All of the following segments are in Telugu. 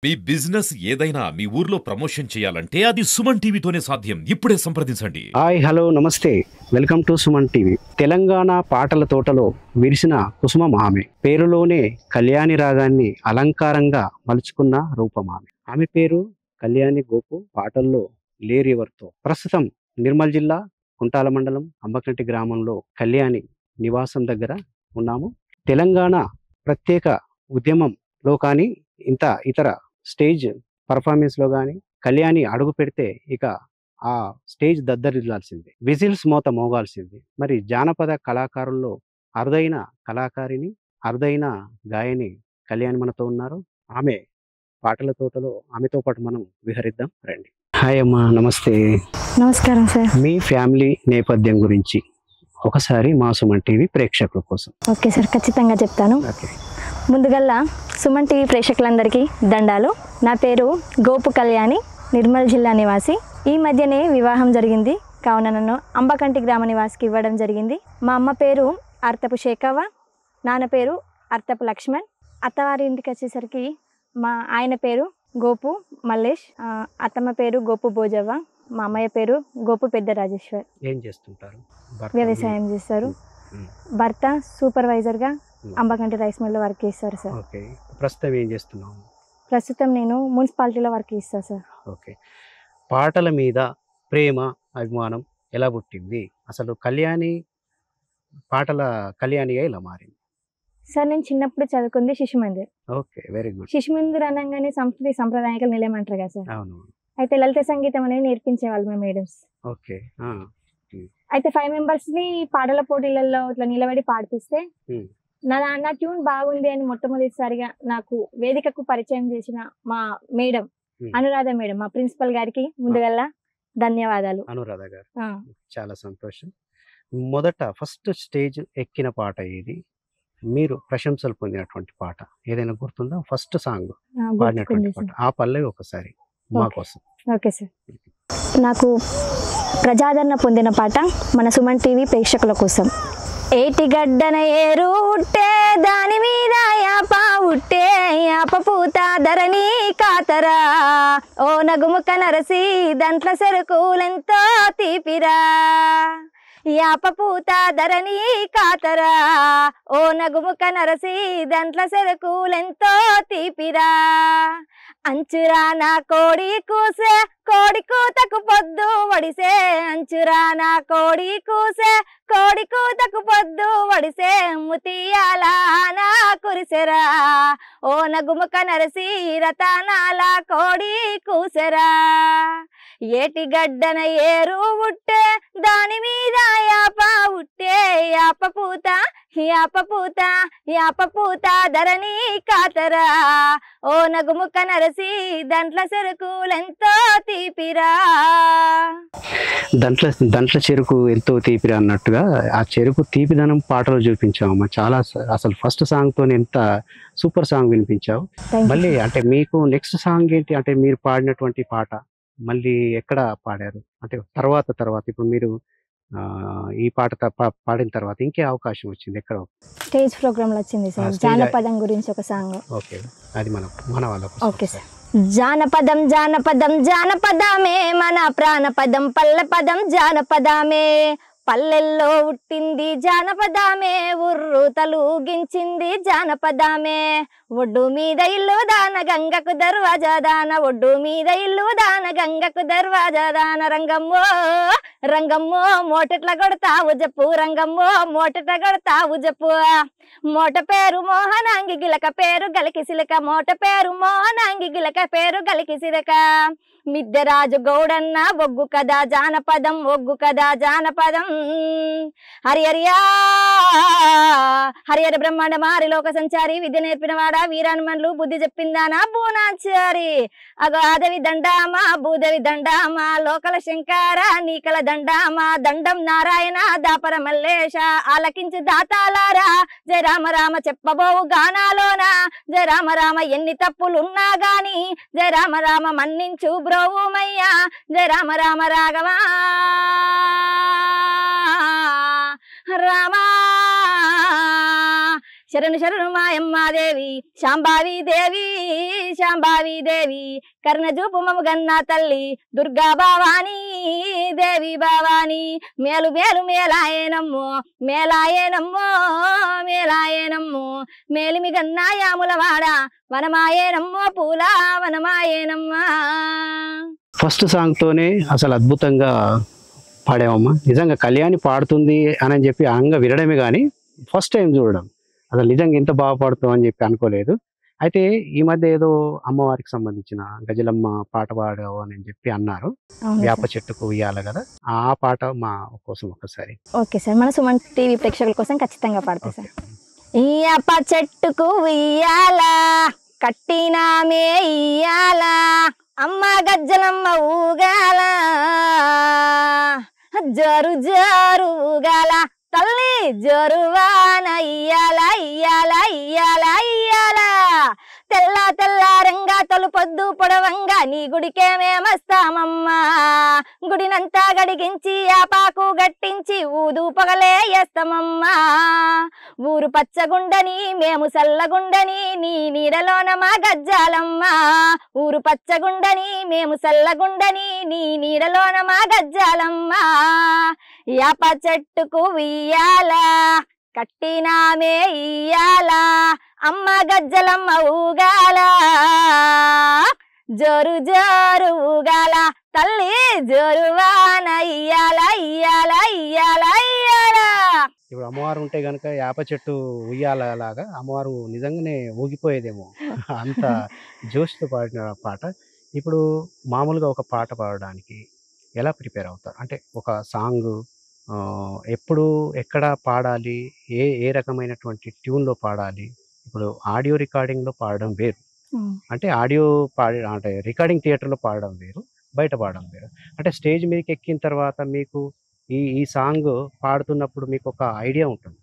మీ బిజినెస్ ఏదైనా మీ ఊర్లో ప్రమోషన్ చేయాలంటే అది సుమన్ టీవీతోనే సాధ్యం. ఇప్పుడే సంప్రదించండి. హాయ్ హలో నమస్తే, welcome to Suman TV. Telangana పాటల తోటలో విరిసిన కుసుమం ఆమె. పేరులోనే కళ్యాణి రాగాన్ని అలంకారంగా మలుచుకున్న రూపం ఆమె. ఆమె పేరు కళ్యాణి గోపు. పాటల్లో లేరెవరితో. ప్రస్తుతం నిర్మల్ జిల్లా కుంటాల మండలం అంబకంటి గ్రామంలో కళ్యాణి నివాసం దగ్గర ఉన్నాము. తెలంగాణ ప్రత్యేక ఉద్యమంలో కానీ ఇతర స్టేజ్ పర్ఫార్మెన్స్లో కానీ కళ్యాణి అడుగు పెడితే ఇక ఆ స్టేజ్ దద్దరిల్లాల్సిందే, విజిల్స్ మోత మోగాల్సిందే. మరి జానపద కళాకారుల్లో అరుదైన కళాకారిణి, అరుదైన గాయని కళ్యాణి మనతో ఉన్నారు. ఆమె పాటల తోటలో ఆమెతో పాటు మనం విహరిద్దాం రండి. హాయ్ అమ్మా, నమస్తే. నమస్కారం సార్. మీ ఫ్యామిలీ నేపథ్యం గురించి ఒకసారి మా సుమన్ టీవీ ప్రేక్షకుల కోసం. ఓకే సార్, ఖచ్చితంగా చెప్తాను. ఓకే. ముందుగల్లా సుమన్ టీవీ ప్రేక్షకులందరికీ దండాలు. నా పేరు గోపు కళ్యాణి, నిర్మల్ జిల్లా నివాసి. ఈ మధ్యనే వివాహం జరిగింది కావున నన్ను అంబకంటి గ్రామ నివాసికి ఇవ్వడం జరిగింది. మా అమ్మ పేరు అర్తపు శేఖవ్వ, నాన్న పేరు అర్తపు లక్ష్మణ్. అత్తవారి ఇంటికి వచ్చేసరికి మా ఆయన పేరు గోపు మల్లేష్, అత్తమ్మ పేరు గోపు భోజవ్వ, మా అమ్మయ్య పేరు గోపు పెద్ద రాజేశ్వర్. ఏం చేస్తుంటారు? వ్యవసాయం చేస్తారు. భర్త సూపర్వైజర్గా అంబకంటి రైస్ మిల్లో వర్క్ చేస్తారు సార్. ఓకే. ప్రస్తుతం ఏం చేస్తున్నాము? ప్రస్తుతం నేను మున్సిపాలిటీలో వర్క్ చేస్తాను సార్. ఓకే. పాటల మీద ప్రేమ అభిమానం ఎలా పుట్టింది? అసలు కళ్యాణి పాటల కళ్యాణిగా ఇలా మారింది? సార్ నేను చిన్నప్పుడు చదువుకుంది శిశు మందిర్. Okay, very good. శిశు మందిర్ అనగానే సంస్కృతి సంప్రదాయాలు నిలయమంటారు కదా సార్. అవును. అయితే లలిత సంగీతం అనేది నేర్పించేవాళ్ళు మా మేడమ్స్. ఓకే. అయితే 5 మెంబర్స్ ని పాటల పోటీలలో ఇట్లా నిలబడి పాడిపిస్తే నా ట్యూన్ బాగుంది అని మొట్టమొదటిసారిగా నాకు వేదికకు పరిచయం చేసిన మా మేడం అనురాధ మేడం, మా ప్రిన్సిపల్ గారికి ముందుగల్లా ధన్యవాదాలు. అనురాధ గారు, చాలా సంతోషం. మొదట ఫస్ట్ స్టేజ్ ఎక్కిన పాట ఏది? మీరు ప్రశంసలు పొందినటువంటి పాట ఏదైనా గుర్తుందా? ఫస్ట్ సాంగ్ పాడినటువంటి పాట, ఆ పల్లవి ఒకసారి మా కోసం. Okay sir. నాకు ప్రజాదరణ పొందిన పాట మన సుమన్ టీవీ ప్రేక్షకుల కోసం. ఏటిగడ్డన ఏరు ఉట్టే, దాని మీద యాప ఉట్టే, యాప పూత ధరణి కాతరా, ఓ నగుముక నరసి దంట్ల సెరుకులెంతో తీపిరా, యాప పూత ధరణి కాతరా, ఓ నగుముక నరసి దంట్ల సెరుకులెంతో తీపిరా, అంచురా నా కోడి కూసే, కోడి కూతకు పొద్దు వడిసే, అంచురా నా కోడి కూసే, కోడి కూతకు పొద్దు వడిసే, ముతియాల నా కురిసెరా, ఓ నగుముక నరసి రతనాల కోడి కూసెరా, ఏటి గడ్డన ఏరు ఉట్టే, దాని మీద యాప ఉట్టే, యాప పూత యాప పూత యాప పూత ధరణి కాతరా, ఓ నగుముక నరసి దంట్ల చెరుకులెంతో తీపిరా. దంట్ల చెరుకు ఎంతో తీపిరా అన్నట్టుగా ఆ చెరుకు తీపిదనం పాటలో చూపించావమ్మా. చాలా అసలు ఫస్ట్ సాంగ్ తో ఎంత సూపర్ సాంగ్ వినిపించావు. మళ్ళీ అంటే మీకు నెక్స్ట్ సాంగ్ ఏంటి? అంటే మీరు పాడినటువంటి పాట మళ్ళీ ఎక్కడ పాడారు? అంటే తర్వాత ఇప్పుడు మీరు ఈ పాట పాడిన తర్వాత ఇంకే అవకాశం వచ్చింది? ఎక్కడ? స్టేజ్ ప్రోగ్రామ్ లో వచ్చింది సార్, జానపదం గురించి ఒక సాంగ్. ఓకే, అది మన వాళ్ళకు. Okay sir. జానపదం జానపదం జానపదమే మన ప్రాణపదం, పల్లె పదం జానపదమే, పల్లెల్లో ఉట్టింది జానపదమే, ఉర్రు తలూగించింది జానపదమే, ఒడ్డు మీద ఇల్లు దాన గంగకు దర్వాజా దాన, ఒడ్డు మీద ఇల్లు దాన గంగకు దర్వాజా దాన, రంగమ్మో రంగమ్మో మోటెట్ల కొడతావు చెప్పు, రంగమ్మో మోటెట్ల కొడతావు చెప్పు, మోట పేరు మోహనాంగి గిలక పేరు గలికి సిలక, మోట పేరు మోహనాంగి గిలక పేరు గలికి సిలక, మిద్దెరాజు గౌడన్న ఒగ్గు కదా జానపదం, ఒగ్గు కదా జానపదం, హరియరియా హరియర బ్రహ్మాండ మారి లోక సంచారి, విద్య నేర్పినవాడా వీరాన్మన్లు, బుద్ధి చెప్పిందానా బూనాచారి, అగో ఆదవి దండామా భూదేవి దండామా, లోకల శంకార నీకల దండామా, దండం నారాయణ దాపర మల్లేశ, ఆలకించి దాతాలారా జయ రామ రామ చెప్పబోవు గానాలోన, జయ రామ రామ ఎన్ని తప్పులున్నా గాని, జయ రామ రామ మన్నించు బ్రోవుమయ్యా, జయ రామ రామ రాఘవా రామా శరణు శరణు మాయమ్మాదేవి శాంభావి దేవి శాంభావి దేవి కర్ణజూపు మము గన్నా తల్లి దుర్గా భవానీ దేవి భవానీ మేలు మేలు మేలాయేనమ్మో మేలాయేనమ్మో మేలాయేనమ్మో మేలిమి గన్నా యాములవాడ వనమాయేనమ్మో పూల వనమాయేనమ్మా. ఫస్ట్ సాంగ్ తోనే అసలు అద్భుతంగా పాడామమ్మా. నిజంగా కళ్యాణి పాడుతుంది అని చెప్పి అంగా వినడమే కానీ ఫస్ట్ టైం చూడడం అసలు నిజంగా ఇంత బాగా పాడుతాం అని చెప్పి అనుకోలేదు. అయితే ఈ మధ్య ఏదో అమ్మవారికి సంబంధించిన గజలమ్మ పాట పాడావు అని చెప్పి అన్నారు, వేప చెట్టుకు ఉయ్యాల కదా, ఆ పాట మా కోసం ఒకసారి. ఓకే సార్, మన సుమన్ టీవీ ప్రేక్షకుల కోసం ఖచ్చితంగా పాడతా సార్. వేప చెట్టుకు ఉయ్యాల కట్టినామే ఇయ్యాల అమ్మ గజ్జలమ్మ ఊగాల జరు జరు ఊగాల తల్లి జరువాన ఇయ్యాల ఇయ్యాల ఇయ్యాల ఇయ్యాల తెల్ల తెల్లారంగా తొలుపొద్దు పొడవంగా నీ గుడికే మేమస్తామమ్మా. గుడినంతా గడిగించి ఆపాకు గట్టించి ఊదు పొగలే వేస్తామమ్మా. ఊరు పచ్చగుండని మేము సల్లగుండని నీ నీడలోన మా గజ్జాలమ్మా. ఊరు పచ్చగుండని మేము సల్లగుండని నీ నీడలోన మా గజ్జాలమ్మా. యాప చెట్టుకు ఉయ్యాల కట్టినామే ఇయ్యాల అమ్మ గజ్జలమ్మ ఊగాల జోరు జోరు ఊగాల తల్లి జోరువాన ఇయ్యాల ఇయ్యాల ఇయ్యాల ఇయ్యాల. ఇప్పుడు అమ్మవారు ఉంటే గనుక వేప చెట్టు ఉయ్యాల లాగా అమ్మవారు నిజంగానే ఊగిపోయేదేమో అంత జోష్తో పాడిన పాట. ఇప్పుడు మామూలుగా ఒక పాట పాడడానికి ఎలా ప్రిపేర్ అవుతారు? అంటే ఒక సాంగ్ ఎప్పుడు ఎక్కడ పాడాలి, ఏ ఏ రకమైనటువంటి ట్యూన్లో పాడాలి? ఇప్పుడు ఆడియో రికార్డింగ్లో పాడడం వేరు, అంటే ఆడియో అంటే రికార్డింగ్ థియేటర్లో పాడడం వేరు, బయట పాడడం వేరు. అంటే స్టేజ్ మీదకి ఎక్కిన తర్వాత మీకు ఈ సాంగ్ పాడుతున్నప్పుడు మీకు ఒక ఐడియా ఉంటుంది,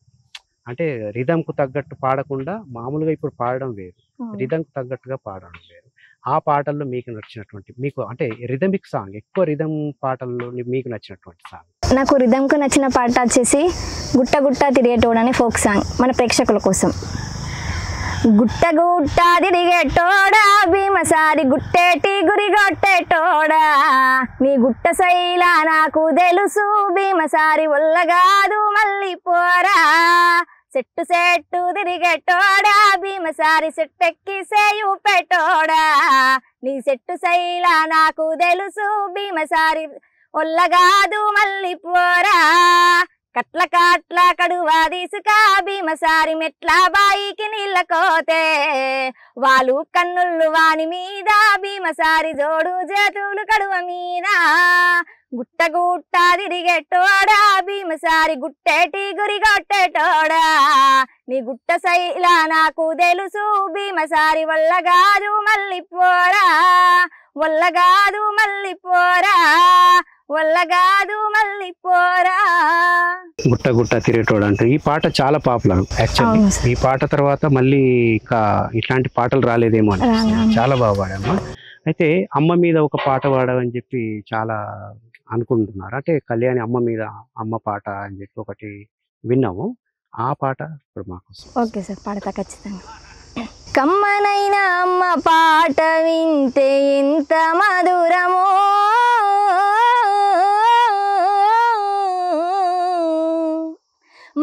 అంటే రిథంకు తగ్గట్టు పాడకుండా మామూలుగా ఇప్పుడు పాడడం వేరు, రిథంకు తగ్గట్టుగా పాడడం వేరు. ఆ పాటల్లో మీకు నచ్చినటువంటి, మీకు అంటే రిథమిక్ సాంగ్, ఎక్కువ రిథం పాటల్లో మీకు నచ్చినటువంటి సాంగ్? నాకు రిథంకు నచ్చిన పాట వచ్చేసి గుట్ట గుట్ట తిరిగేటోడు అనే ఫోక్ సాంగ్ మన ప్రేక్షకుల కోసం. గుట్ట గుట్ట తిరిగేటోడా భీమసారి గుట్టేటి గురిగొట్టేటోడా నీ గుట్ట శైలా నాకు తెలుసు భీమసారి ఒల్లగాదు మళ్ళీ పోరా. చెట్టు చెట్టు తిరిగేటోడా భీమసారి చెట్టెక్కి సేయు పెట్టోడా నీ చెట్టు శైలా నాకు తెలుసు భీమసారి ఒల్లగాదు మళ్ళీ పోరా. కట్ల కాట్ల కడువా తీసుక భీమసారి మెట్ల బాయికి నీళ్ళ కోతే వాళ్ళు కన్నుళ్ళు వాని మీద భీమసారి జోడు చేతులు కడువ మీద. గుట్ట గుట్ట తిరిగేటోడా భీమసారి గుట్టేటి గురిగొట్టేటోడా నీ గుట్ట శైలా నాకు తెలుసు భీమసారి వల్లగాదు మళ్ళీ పోరా వల్లగాదు మళ్ళీ పోరా వల్లగాదు మళ్ళీ పోరా. గుట్ట గుట్ట తిరిగేటోడు అంటే ఈ పాట చాలా పాపులర్ యాక్చువల్లీ. ఈ పాట తర్వాత మళ్ళీ ఇంకా ఇట్లాంటి పాటలు రాలేదేమో అని చాలా బాగా పాడామ్మా. అయితే అమ్మ మీద ఒక పాట పాడవని చెప్పి చాలా అనుకుంటున్నారు, అంటే కళ్యాణి అమ్మ మీద అమ్మ పాట అని చెప్పి ఒకటి విన్నాము, ఆ పాట ఇప్పుడు మాకోసం. ఓకే సార్, పాడతా ఖచ్చితంగా. కమ్మనైన అమ్మ పాట వింటే ఎంత మధురమో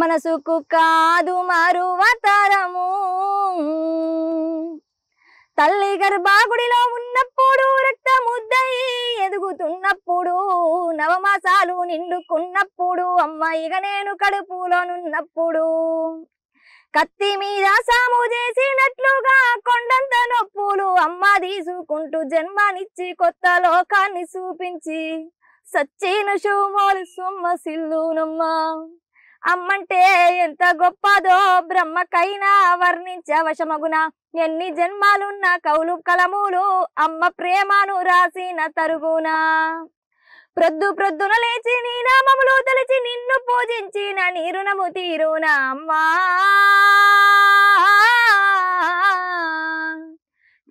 మనసుకు కాదు మరువతరము. తల్లి గర్భాగుడిలో ఉన్నప్పుడు రక్తముద్దై ఎదుగుతున్నప్పుడు నవమాసాలు నిండుకున్నప్పుడు అమ్మాయిగా నేను కడుపులోనున్నప్పుడు కత్తి మీద సాము చేసినట్లుగా కొండంత నొప్పులు అమ్మ తీసుకుంటూ జన్మనిచ్చి కొత్త లోకాన్ని చూపించి సచ్చిన శుభోలు సొమ్మసిల్లునమ్మా. అమ్మంటే ఎంత గొప్పదో బ్రహ్మకైనా వర్ణించవశమగున. ఎన్ని జన్మాలున్న కౌలు కలములు అమ్మ ప్రేమను రాసిన తరుగునా. ప్రొద్దు ప్రొద్దున లేచి నీ నామములు తలచి నిన్ను పూజించిన నీ రుణము తీరునా అమ్మా.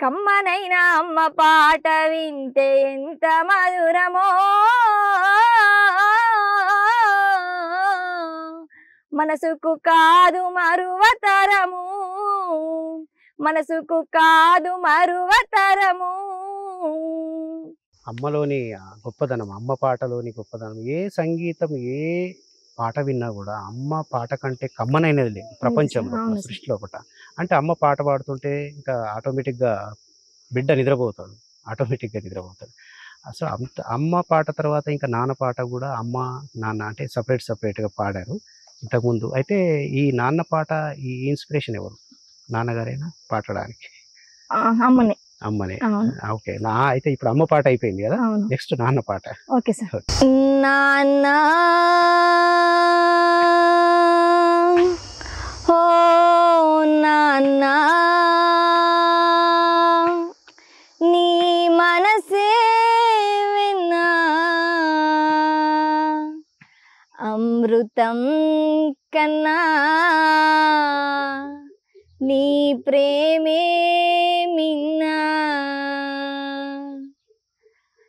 కమ్మనైనా అమ్మ పాట వింటే ఎంత మధురమో మనసుకు కాదు మరువతరము, మనసుకు కాదు మరువతరము. అమ్మలోని ఆ గొప్పదనం, అమ్మ పాటలోని గొప్పదనం, ఏ సంగీతం ఏ పాట విన్నా కూడా అమ్మ పాట కంటే కమ్మనైనది లేదు ప్రపంచంలో, అవును సార్. సృష్టిలో ఒకట. అంటే అమ్మ పాట పాడుతుంటే ఇంకా ఆటోమేటిక్గా బిడ్డ నిద్రపోతాడు, ఆటోమేటిక్గా నిద్రపోతాడు. అసలు అంత అమ్మ పాట తర్వాత ఇంకా నాన్న పాట కూడా అమ్మ నాన్న అంటే సపరేట్గా పాడారు ఇంతకుముందు. అయితే ఈ నాన్న పాట ఈ ఇన్స్పిరేషన్ ఎవరు? నాన్నగారైనా పాడడానికి? అమ్మనే. అమ్మనే. అవును. ఓకే. అయితే ఇప్పుడు అమ్మ పాట అయిపోయింది కదా, అవును. నెక్స్ట్ నాన్న పాట. Okay sir. నాన్న ఓ నాన్న నీ మనసే విన్నా అమృతం కన్నా నీ ప్రేమే మిన్నా.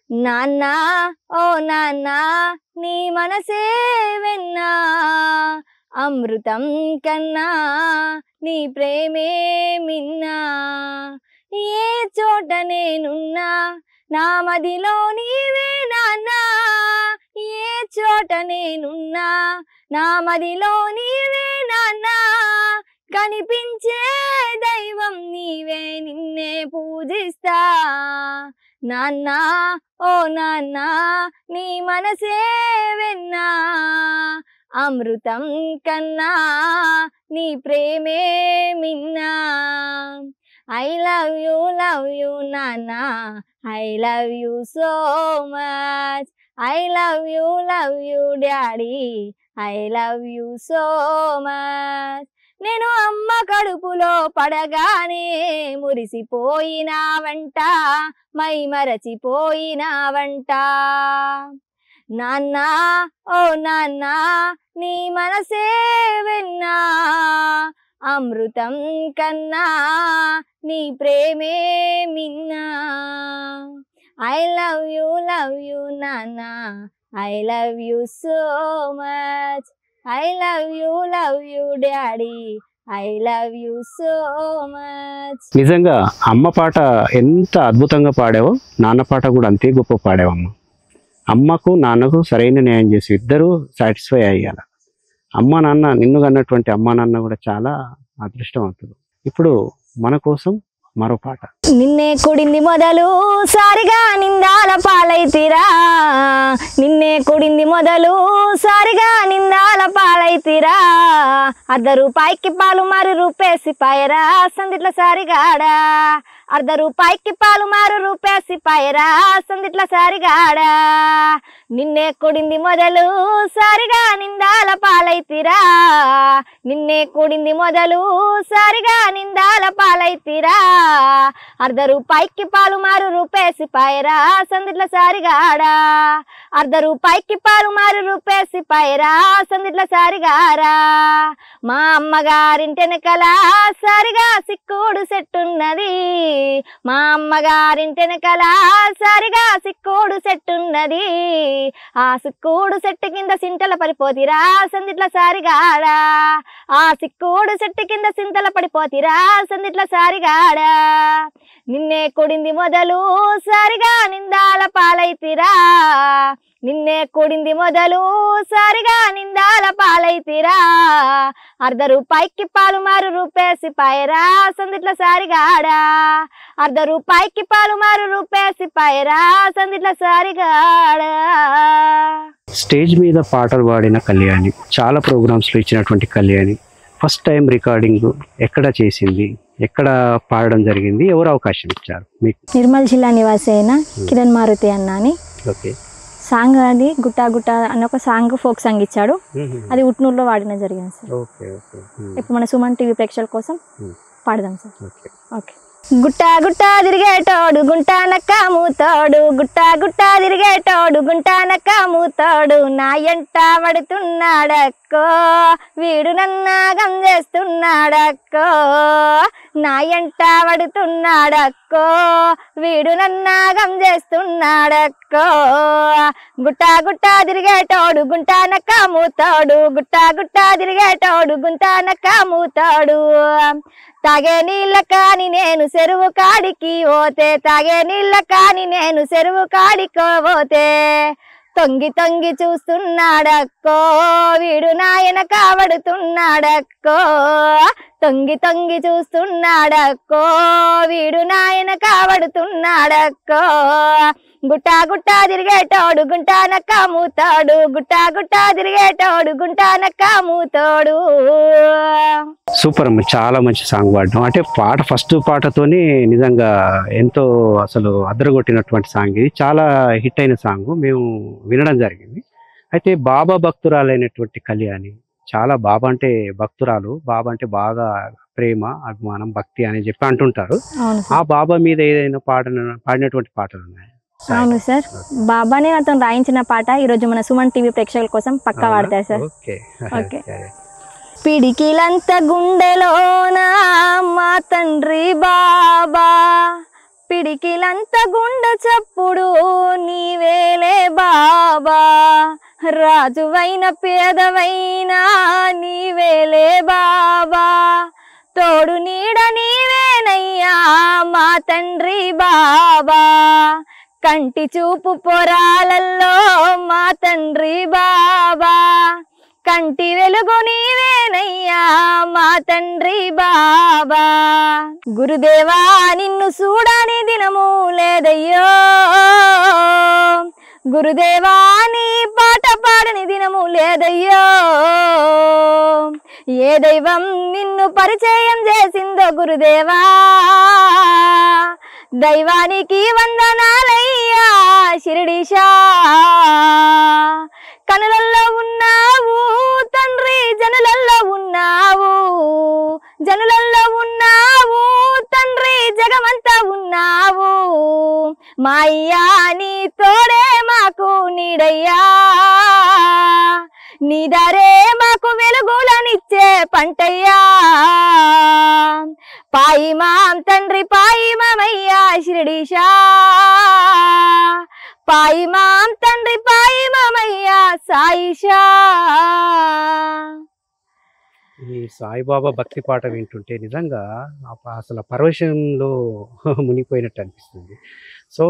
నాన్న ఓ నాన్న నీ మనసే వెన్నా అమృతం కన్నా నీ ప్రేమే మిన్నా. ఏ చోట నేనున్నా నా మదిలో నీవే నాన్న, ఏ చోట నేనున్నా నా మదిలో నీవే నాన్న. కనిపించే దైవం నీవే నిన్నే పూజిస్తా. నాన్న ఓ నాన్న నీ మనసే వెన్నా అమృతం కన్నా నీ ప్రేమే మిన్నా. ఐ లవ్ యూ నాన్న, I love you so much. I love you daddy, I love you so much. నేను అమ్మ కడుపులో పడగానే మురిసిపోయినావంట, మై మరచిపోయినావంట. నాన్న ఓ నాన్న నీ మనసే వెన్నా అమృతం కన్నా నీ ప్రేమే మిన్నా. ఐ లవ్ యూ నాన్న, I love you so much. I love you daddy, I love you so much. నిజంగా అమ్మ పాట ఎంత అద్భుతంగా పాడావో నాన్న పాట కూడా అంతే గొప్ప పాడావమ్మ. అమ్మకు నాన్నకు సరైన న్యాయం చేసి ఇద్దరు సాటిస్ఫై అయ్యాల. అమ్మ నాన్న నిన్ను కన్నటువంటి అమ్మ నాన్న కూడా చాలా అదృష్టవంతులు. ఇప్పుడు మన కోసం మరో పాట. నిన్నే కొడింది మొదలు సారిగా నిందాల పాలైతిరా, నిన్నే కొడింది మొదలు సారిగా నిందాల పాలైతిరా. ₹1 పాలు మారు రూపేసి పాయరా సందిట్ల సారిగాడా, ₹1 పాలు మారు రూపేసి పాయరా సందిట్ల సారిగాడా. నిన్నే కొడింది మొదలు సారిగా నిందాల పాలైతిరా, నిన్నే కొడింది మొదలు సారిగా నిందాల పాలైతిరా. ₹1 పాలు మారు రూపేసి పాయరా సందిట్ల సారిగాడా, ₹1 పాలు మారు రూపేసి పాయరా సందిట్ల సారిగారా. మా అమ్మగారింటెనకల సారిగా సిక్కుడు సెట్టున్నది, మా అమ్మగారింటెనకల సారిగా సిక్కుడు సెట్టున్నది. ఆ సిక్కుడు చెట్టు కింద సింటల పడిపోతిరా సందిట్ల సారిగాడా, ఆ సిక్కుడు చెట్టు కింద సింతల పడిపోతిరా సందిట్ల సారిగాడా. నిన్నే కొడింది మొదలు సారిగా నిందాల పాలైతిరా, నిన్నే కొడింది మొదలు సారిగా నిందాల పాలైతిరా. ₹1 పాలు మారు రూపేసి పాయరా సందిట్ల సారిగాడా, ₹1 పాలు మారు రూపేసి పాయరా సందిట్ల సారిగాడా. స్టేజ్ మీద పాటలు పాడిన కళ్యాణి, చాలా ప్రోగ్రామ్స్లో ఇచ్చినటువంటి కళ్యాణి, ఫస్ట్ టైం రికార్డింగ్ ఎక్కడ చేసింది, ఎక్కడ పాడడం జరిగింది, ఎవరు అవకాశం ఇచ్చారు మీకు? నిర్మల్ జిల్లా నివాసి అయిన కిరణ్ మారుతి అన్న అని ఓకే. సాంగ్ అది గుట్టా గుట్టా అని ఒక సాంగ్, ఫోక్ సాంగ్ ఇచ్చాడు. అది ఉట్నూరులో వాడిన జరిగింది సార్. Okay okay. ఇప్పుడు మన సుమన్ టీవీ ప్రేక్షకుల కోసం పాడదాం సార్. Okay okay. గుట్టా గుట్టా తిరిగేటోడు గుంటా నక్క మూతోడు, గుట్టా గుట్టా తిరిగేటోడు గుంటా నక్క మూతోడు. నా ఎంట పడుతున్నాడక్కో వీడు నన్నాగం చేస్తున్నాడక్కో, నా ఎంట పడుతున్నాడక్కో చేస్తున్నాడక్కో వీడు నన్నాగం చేస్తున్నాడక్కో గుట్టా గుట్టా తిరిగేటోడు గుంటానక్క మూతాడు గుట్టా గుట్టా తిరిగేటోడు గుంటానక్క మూతాడు తాగే నీళ్ళ కాని నేను చెరువు కాడికి పోతే తాగే నీళ్ళ కాని నేను చెరువు కాడికి పోతే తొంగి తొంగి చూస్తున్నాడక్కో వీడు నాయన కావడుతున్నాడక్కో తొంగి తొంగి చూస్తున్నాడక్కో వీడు నాయన కావడుతున్నాడక్కో గుట్టా గుట్టా తిరిగేటోడు గుంటానక్క మూతాడు గుట్టా గుట్టా తిరిగేటోడు గుంటానక్క మూతాడు. సూపర్ అమ్మ, చాలా మంచి సాంగ్ పాడడం. అంటే పాట ఫస్ట్ పాటతోనే నిజంగా ఎంతో అసలు అదరగొట్టినటువంటి సాంగ్. ఇది చాలా హిట్ అయిన సాంగ్, మేము వినడం జరిగింది. అయితే బాబా భక్తురాలైనటువంటి కళ్యాణి చాలా బాబా అంటే భక్తురాలు, బాబా అంటే బాగా ప్రేమ అభిమానం భక్తి అని చెప్పి అంటుంటారు. ఆ బాబా మీద ఏదైనా పాడినటువంటి పాటలు ఉన్నాయి? అవును సార్, బాబానే అతను రాయించిన పాట ఈరోజు మన సుమన్ టీవీ ప్రేక్షకుల కోసం పక్కా వాడతారు సార్. ఓకే. పిడికిలంత గుండెలోన మా తండ్రి బాబా పిడికిలంత గుండె చప్పుడు నీవేలే బాబా రాజువైన పేదవైనా నీవేలే బాబా తోడు నీడ నీవేనయ్యా మా తండ్రి బాబా కంటి చూపు పొరాలల్లో మా తండ్రి బాబా కంటి వెలుగు నీవేనయ్యా మా తండ్రి బాబా గురుదేవా నిన్ను చూడని దినము లేదయ్యో గురుదేవా నీ పాట పాడని దినము లేదయ్యో ఏ దైవం నిన్ను పరిచయం చేసిందో గురుదేవా దైవానికి వందనాలయ్యా షిరిడీశా కనులల్లో ఉన్నావు తండ్రి జనులల్లో ఉన్నావు జనులల్లో ఉన్నావు తండ్రి జగమంతా ఉన్నావు మా అయ్యా నీ తోడే మాకు నీడయ్యా నీ దారే మాకు వెలుగులనిచ్చే పంటయ్యా పాయి మాం తండ్రి పాయి మామయ్యా షిరిడీశా పాయి మాం తండ్రి పాయి మామయ్యా సాయిషా. ఈ సాయిబాబా భక్తి పాట వింటుంటే నిజంగా అసలు పరవశంలో మునిగిపోయినట్టు అనిపిస్తుంది. సో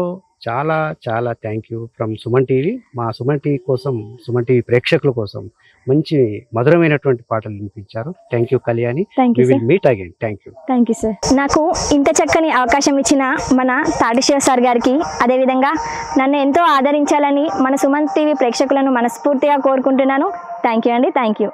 చాలా చాలా thank you from Suman TV. మా సుమన్ టీవీ కోసం, సుమన్ టీవీ ప్రేక్షకుల కోసం మంచి మధురమైనటువంటి పాటలు వినిపించారు. Thank you Kalyani. We will meet again. Thank you sir. నాకు ఇంత చక్కని అవకాశం ఇచ్చిన మన తాడిశివ సార్ గారికి, అదేవిధంగా నన్ను ఎంతో ఆదరించాలని మన సుమన్ టీవీ ప్రేక్షకులను మనస్ఫూర్తిగా కోరుకుంటున్నాను. థ్యాంక్ యూ అండి. Thank you.